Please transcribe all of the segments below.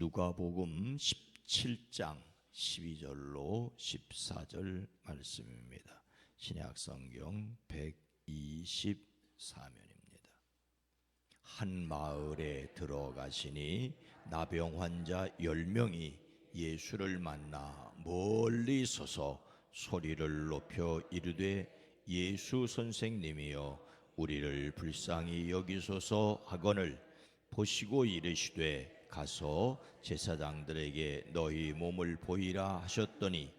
누가복음 17장 12절로 14절 말씀입니다. 신약성경 124면입니다. 한 마을에 들어가시니 나병 환자 10명이 예수를 만나 멀리 서서 소리를 높여 이르되 예수 선생님이여 우리를 불쌍히 여기소서 하거늘 보시고 이르시되 가서 제사장들에게 너희 몸을 보이라 하셨더니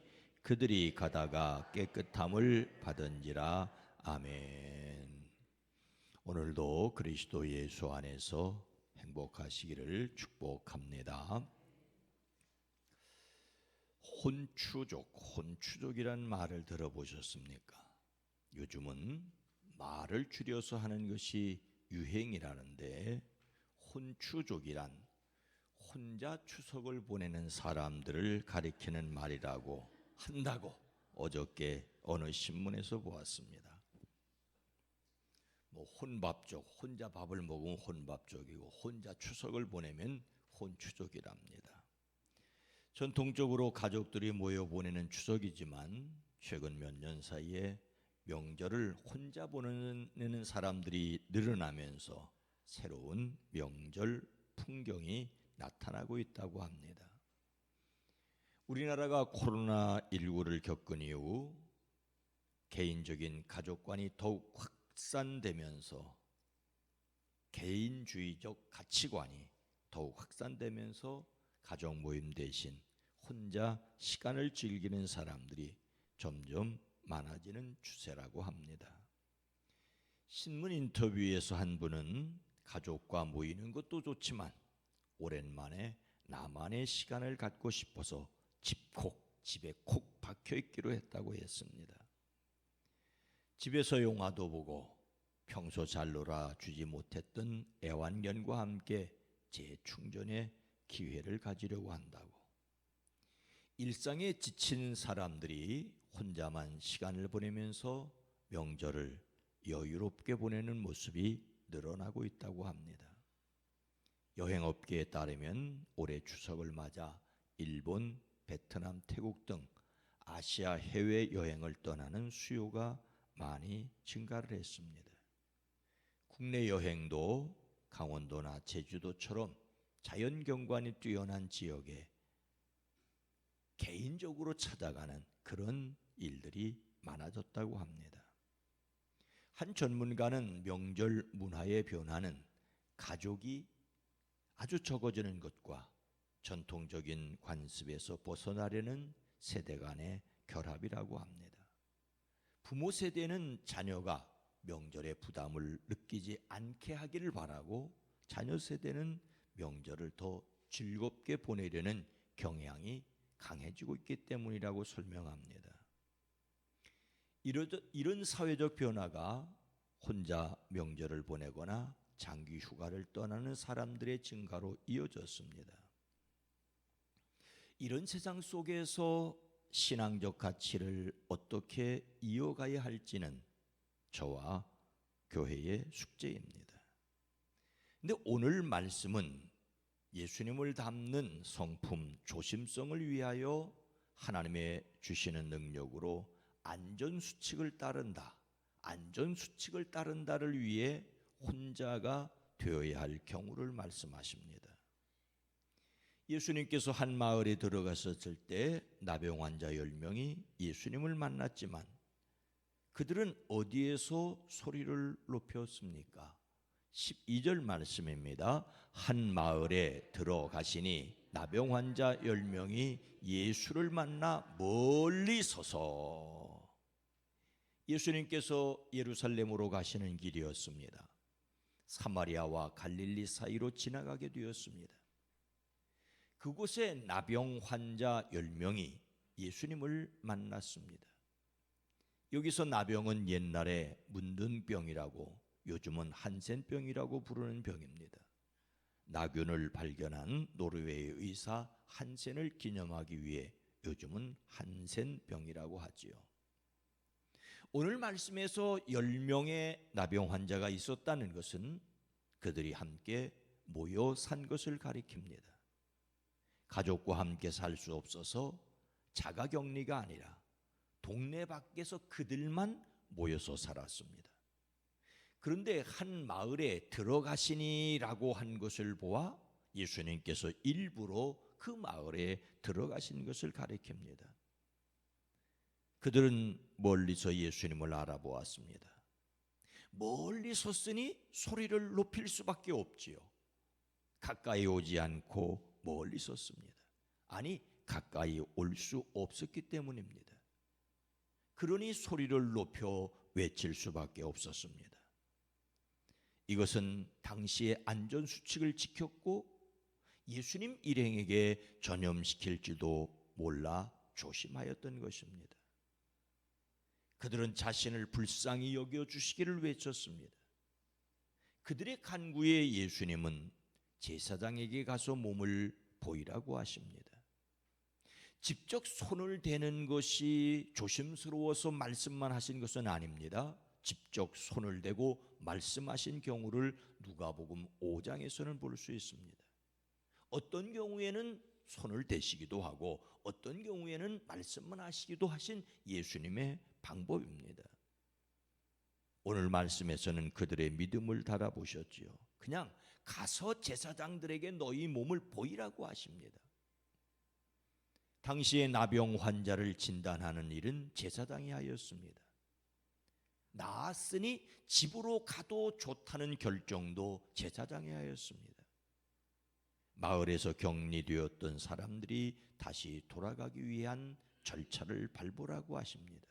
그들이 가다가 깨끗함을 받은지라. 아멘. 오늘도 그리스도 예수 안에서 행복하시기를 축복합니다. 혼추족이란 말을 들어보셨습니까? 요즘은 말을 줄여서 하는 것이 유행이라는데, 혼추족이란 혼자 추석을 보내는 사람들을 가리키는 말이라고 한다고 어저께 어느 신문에서 보았습니다. 혼밥족, 혼자 밥을 먹으면 혼밥족이고 혼자 추석을 보내면 혼추족이랍니다. 전통적으로 가족들이 모여 보내는 추석이지만 최근 몇 년 사이에 명절을 혼자 보내는 사람들이 늘어나면서 새로운 명절 풍경이 나타나고 있다고 합니다. 우리나라가 코로나19를 겪은 이후 개인적인 가족관이 더욱 확산되면서 개인주의적 가치관이 더욱 확산되면서 가족 모임 대신 혼자 시간을 즐기는 사람들이 점점 많아지는 추세라고 합니다. 신문 인터뷰에서 한 분은 가족과 모이는 것도 좋지만 오랜만에 나만의 시간을 갖고 싶어서 집에 콕 박혀 있기로 했다고 했습니다. 집에서 영화도 보고 평소 잘 놀아주지 못했던 애완견과 함께 재충전의 기회를 가지려고 한다고. 일상에 지친 사람들이 혼자만 시간을 보내면서 명절을 여유롭게 보내는 모습이 늘어나고 있다고 합니다. 여행업계에 따르면 올해 추석을 맞아 일본, 베트남, 태국 등 아시아 해외여행을 떠나는 수요가 많이 증가를 했습니다. 국내 여행도 강원도나 제주도처럼 자연경관이 뛰어난 지역에 개인적으로 찾아가는 그런 일들이 많아졌다고 합니다. 한 전문가는 명절 문화의 변화는 가족이 아주 적어지는 것과 전통적인 관습에서 벗어나려는 세대 간의 결합이라고 합니다. 부모 세대는 자녀가 명절의 부담을 느끼지 않게 하기를 바라고 자녀 세대는 명절을 더 즐겁게 보내려는 경향이 강해지고 있기 때문이라고 설명합니다. 이런 사회적 변화가 혼자 명절을 보내거나 장기 휴가를 떠나는 사람들의 증가로 이어졌습니다. 이런 세상 속에서 신앙적 가치를 어떻게 이어가야 할지는 저와 교회의 숙제입니다. 그런데 오늘 말씀은 예수님을 닮는 성품 조심성을 위하여 하나님의 주시는 능력으로 안전수칙을 따른다를 위해 혼자가 되어야 할 경우를 말씀하십니다. 예수님께서 한 마을에 들어가셨을 때 나병 환자 10명이 예수님을 만났지만 그들은 어디에서 소리를 높였습니까? 12절 말씀입니다. 한 마을에 들어가시니 나병 환자 10명이 예수를 만나 멀리 서서. 예수님께서 예루살렘으로 가시는 길이었습니다. 사마리아와 갈릴리 사이로 지나가게 되었습니다. 그곳에 나병 환자 10명이 예수님을 만났습니다. 여기서 나병은 옛날에 문둥병이라고, 요즘은 한센병이라고 부르는 병입니다. 나균을 발견한 노르웨이 의사 한센을 기념하기 위해 요즘은 한센병이라고 하지요. 오늘 말씀에서 10명의 나병 환자가 있었다는 것은 그들이 함께 모여 산 것을 가리킵니다. 가족과 함께 살 수 없어서 자가격리가 아니라 동네 밖에서 그들만 모여서 살았습니다. 그런데 한 마을에 들어가시니라고 한 것을 보아 예수님께서 일부러 그 마을에 들어가신 것을 가리킵니다. 그들은 멀리서 예수님을 알아보았습니다. 멀리 섰으니 소리를 높일 수밖에 없지요. 가까이 오지 않고 멀리 섰습니다. 아니, 가까이 올 수 없었기 때문입니다. 그러니 소리를 높여 외칠 수밖에 없었습니다. 이것은 당시의 안전수칙을 지켰고 예수님 일행에게 전염시킬지도 몰라 조심하였던 것입니다. 그들은 자신을 불쌍히 여겨주시기를 외쳤습니다. 그들의 간구에 예수님은 제사장에게 가서 몸을 보이라고 하십니다. 직접 손을 대는 것이 조심스러워서 말씀만 하신 것은 아닙니다. 직접 손을 대고 말씀하신 경우를 누가복음 5장에서는 볼 수 있습니다. 어떤 경우에는 손을 대시기도 하고 어떤 경우에는 말씀만 하시기도 하신 예수님의 방법입니다. 오늘 말씀에서는 그들의 믿음을 달아보셨지요. 그냥 가서 제사장들에게 너희 몸을 보이라고 하십니다. 당시에 나병 환자를 진단하는 일은 제사장이 하였습니다. 나았으니 집으로 가도 좋다는 결정도 제사장이 하였습니다. 마을에서 격리되었던 사람들이 다시 돌아가기 위한 절차를 밟으라고 하십니다.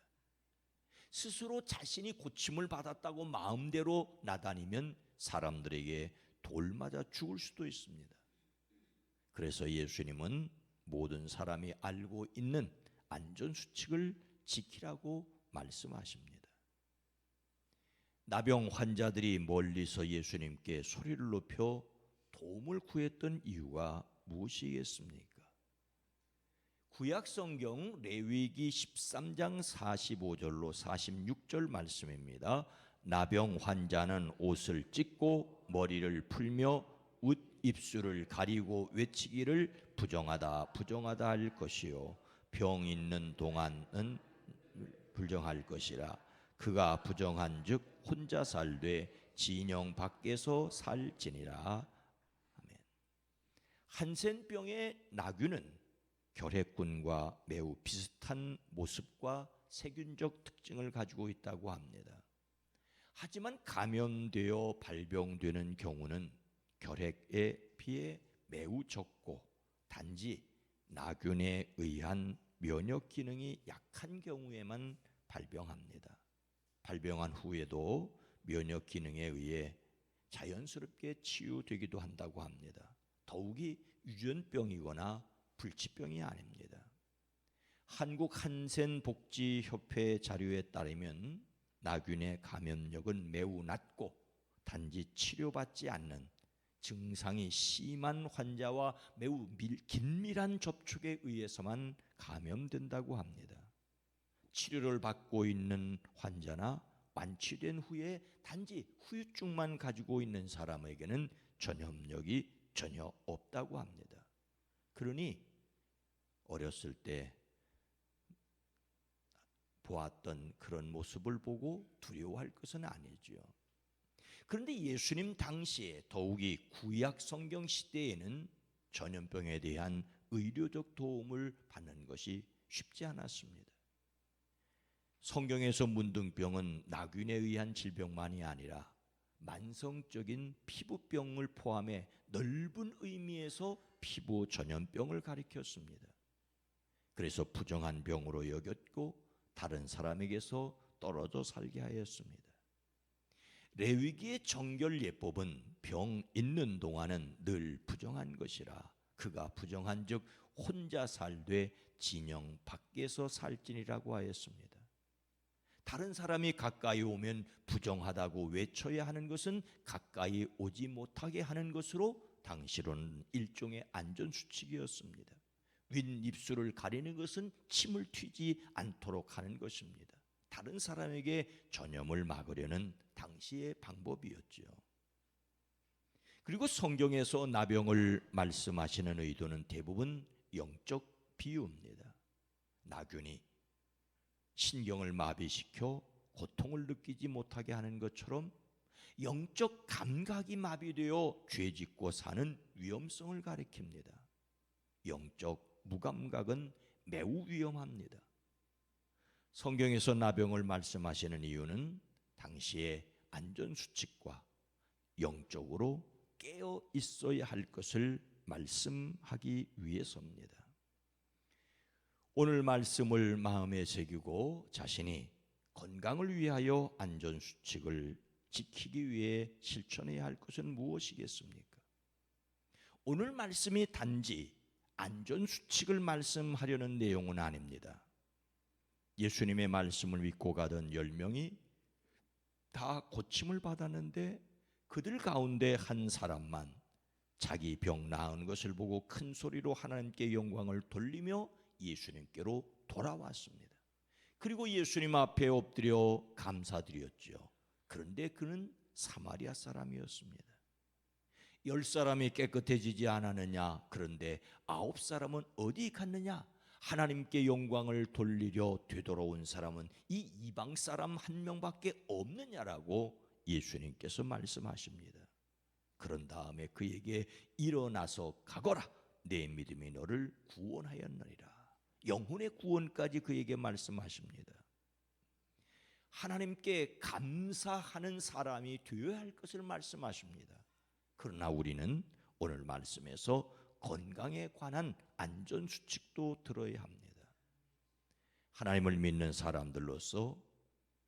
스스로 자신이 고침을 받았다고 마음대로 나다니면 사람들에게 돌 맞아 죽을 수도 있습니다. 그래서 예수님은 모든 사람이 알고 있는 안전수칙을 지키라고 말씀하십니다. 나병 환자들이 멀리서 예수님께 소리를 높여 도움을 구했던 이유가 무엇이겠습니까? 구약 성경 레위기 13장 45절로 46절 말씀입니다. 나병 환자는 옷을 찢고 머리를 풀며 웃 입술을 가리고 외치기를 부정하다 부정하다 할 것이요 병 있는 동안은 불정할 것이라. 그가 부정한즉 혼자 살되 진영 밖에서 살지니라. 아멘. 한센병의 나귀는 결핵균과 매우 비슷한 모습과 세균적 특징을 가지고 있다고 합니다. 하지만 감염되어 발병되는 경우는 결핵에 비해 매우 적고 단지 나균에 의한 면역 기능이 약한 경우에만 발병합니다. 발병한 후에도 면역 기능에 의해 자연스럽게 치유되기도 한다고 합니다. 더욱이 유전병이거나 불치병이 아닙니다. 한국 한센복지협회 자료에 따르면 나균의 감염력은 매우 낮고 단지 치료받지 않는 증상이 심한 환자와 매우 긴밀한 접촉에 의해서만 감염된다고 합니다. 치료를 받고 있는 환자나 완치된 후에 단지 후유증만 가지고 있는 사람에게는 전염력이 전혀 없다고 합니다. 그러니 어렸을 때 보았던 그런 모습을 보고 두려워할 것은 아니지요. 그런데 예수님 당시에 더욱이 구약 성경 시대에는 전염병에 대한 의료적 도움을 받는 것이 쉽지 않았습니다. 성경에서 문둥병은 나균에 의한 질병만이 아니라 만성적인 피부병을 포함해 넓은 의미에서 피부 전염병을 가리켰습니다. 그래서 부정한 병으로 여겼고 다른 사람에게서 떨어져 살게 하였습니다. 레위기의 정결 예법은 병 있는 동안은 늘 부정한 것이라. 그가 부정한즉 혼자 살되 진영 밖에서 살지니라고 하였습니다. 다른 사람이 가까이 오면 부정하다고 외쳐야 하는 것은 가까이 오지 못하게 하는 것으로 당시로는 일종의 안전수칙이었습니다. 윗입술을 가리는 것은 침을 튀지 않도록 하는 것입니다. 다른 사람에게 전염을 막으려는 당시의 방법이었죠. 그리고 성경에서 나병을 말씀하시는 의도는 대부분 영적 비유입니다. 나균이 신경을 마비시켜 고통을 느끼지 못하게 하는 것처럼 영적 감각이 마비되어 죄짓고 사는 위험성을 가리킵니다. 영적 무감각은 매우 위험합니다. 성경에서 나병을 말씀하시는 이유는 당시의 안전수칙과 영적으로 깨어 있어야 할 것을 말씀하기 위해서입니다. 오늘 말씀을 마음에 새기고 자신이 건강을 위하여 안전수칙을 지키기 위해 실천해야 할 것은 무엇이겠습니까? 오늘 말씀이 단지 안전수칙을 말씀하려는 내용은 아닙니다. 예수님의 말씀을 믿고 가던 10명이 다 고침을 받았는데 그들 가운데 한 사람만 자기 병 나은 것을 보고 큰 소리로 하나님께 영광을 돌리며 예수님께로 돌아왔습니다. 그리고 예수님 앞에 엎드려 감사드렸죠. 그런데 그는 사마리아 사람이었습니다. 10사람이 깨끗해지지 않았느냐? 그런데 9사람은 어디 갔느냐? 하나님께 영광을 돌리려 되돌아온 사람은 이 이방 사람 한 명밖에 없느냐라고 예수님께서 말씀하십니다. 그런 다음에 그에게 일어나서 가거라, 내 믿음이 너를 구원하였느니라. 영혼의 구원까지 그에게 말씀하십니다. 하나님께 감사하는 사람이 되어야 할 것을 말씀하십니다. 그러나 우리는 오늘 말씀에서 건강에 관한 안전수칙도 들어야 합니다. 하나님을 믿는 사람들로서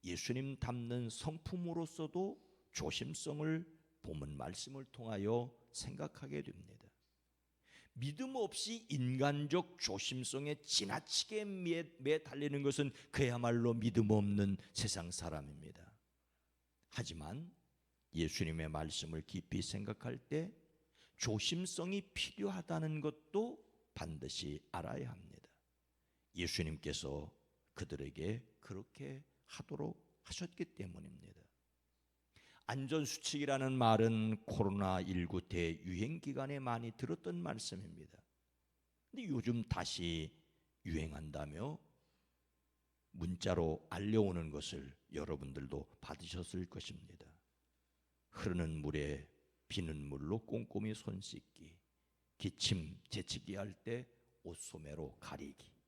예수님 닮는 성품으로서도 조심성을 본문 말씀을 통하여 생각하게 됩니다. 믿음 없이 인간적 조심성에 지나치게 매달리는 것은 그야말로 믿음 없는 세상 사람입니다. 하지만 예수님의 말씀을 깊이 생각할 때 조심성이 필요하다는 것도 반드시 알아야 합니다. 예수님께서 그들에게 그렇게 하도록 하셨기 때문입니다. 안전수칙이라는 말은 코로나19 대유행 기간에 많이 들었던 말씀입니다. 근데 요즘 다시 유행한다며 문자로 알려오는 것을 여러분들도 받으셨을 것입니다. 흐르는 물에 비는 물로 꼼꼼히 손 씻기, 기침, 재채기 할 때 옷소매로 가리기,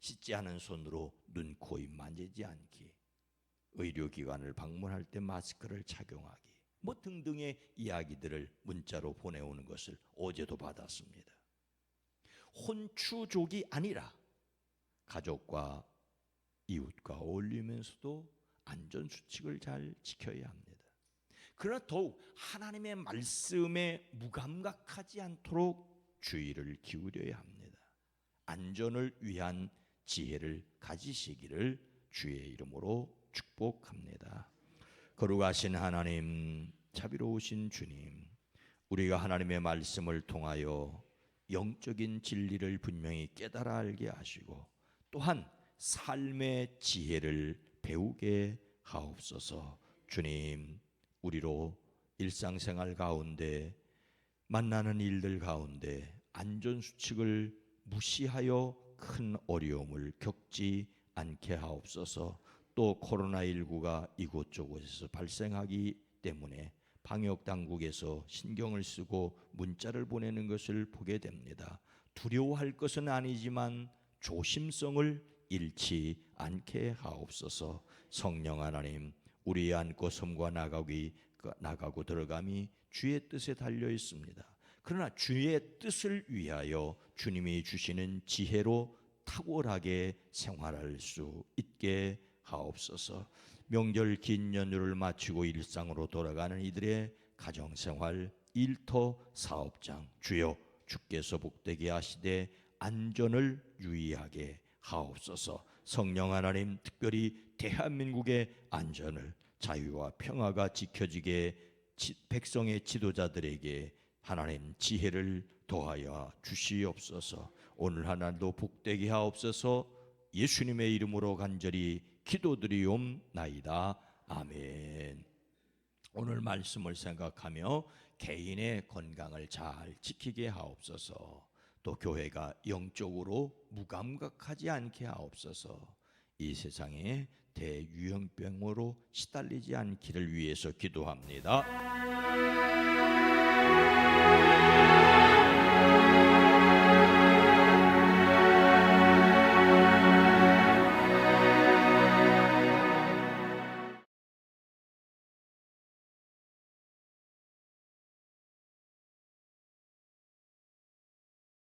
씻지 않은 손으로 눈, 코, 입 만지지 않기, 의료기관을 방문할 때 마스크를 착용하기, 뭐 등등의 이야기들을 문자로 보내오는 것을 어제도 받았습니다. 혼추족이 아니라 가족과 이웃과 어울리면서도 안전수칙을 잘 지켜야 합니다. 그러나 더욱 하나님의 말씀에 무감각하지 않도록 주의를 기울여야 합니다. 안전을 위한 지혜를 가지시기를 주의 이름으로 축복합니다. 거룩하신 하나님, 자비로우신 주님, 우리가 하나님의 말씀을 통하여 영적인 진리를 분명히 깨달아 알게 하시고 또한 삶의 지혜를 배우게 하옵소서. 주님, 우리로 일상생활 가운데 만나는 일들 가운데 안전수칙을 무시하여 큰 어려움을 겪지 않게 하옵소서. 또 코로나19가 이곳저곳에서 발생하기 때문에 방역당국에서 신경을 쓰고 문자를 보내는 것을 보게 됩니다. 두려워할 것은 아니지만 조심성을 잃지 않게 하옵소서. 성령 하나님, 우리 안고 섬과 나가고 들어감이 주의 뜻에 달려 있습니다. 그러나 주의 뜻을 위하여 주님이 주시는 지혜로 탁월하게 생활할 수 있게 하옵소서. 명절 긴 연휴를 마치고 일상으로 돌아가는 이들의 가정생활, 일터, 사업장, 주여 주께서 복되게 하시되 안전을 유의하게 하옵소서. 성령 하나님, 특별히 대한민국의 안전을, 자유와 평화가 지켜지게 백성의 지도자들에게 하나님 지혜를 더하여 주시옵소서. 오늘 하나도 복되게 하옵소서. 예수님의 이름으로 간절히 기도드리옵나이다. 아멘. 오늘 말씀을 생각하며 개인의 건강을 잘 지키게 하옵소서. 또 교회가 영적으로 무감각하지 않게 하옵소서. 이 세상에 대유행병으로 시달리지 않기를 위해서 기도합니다.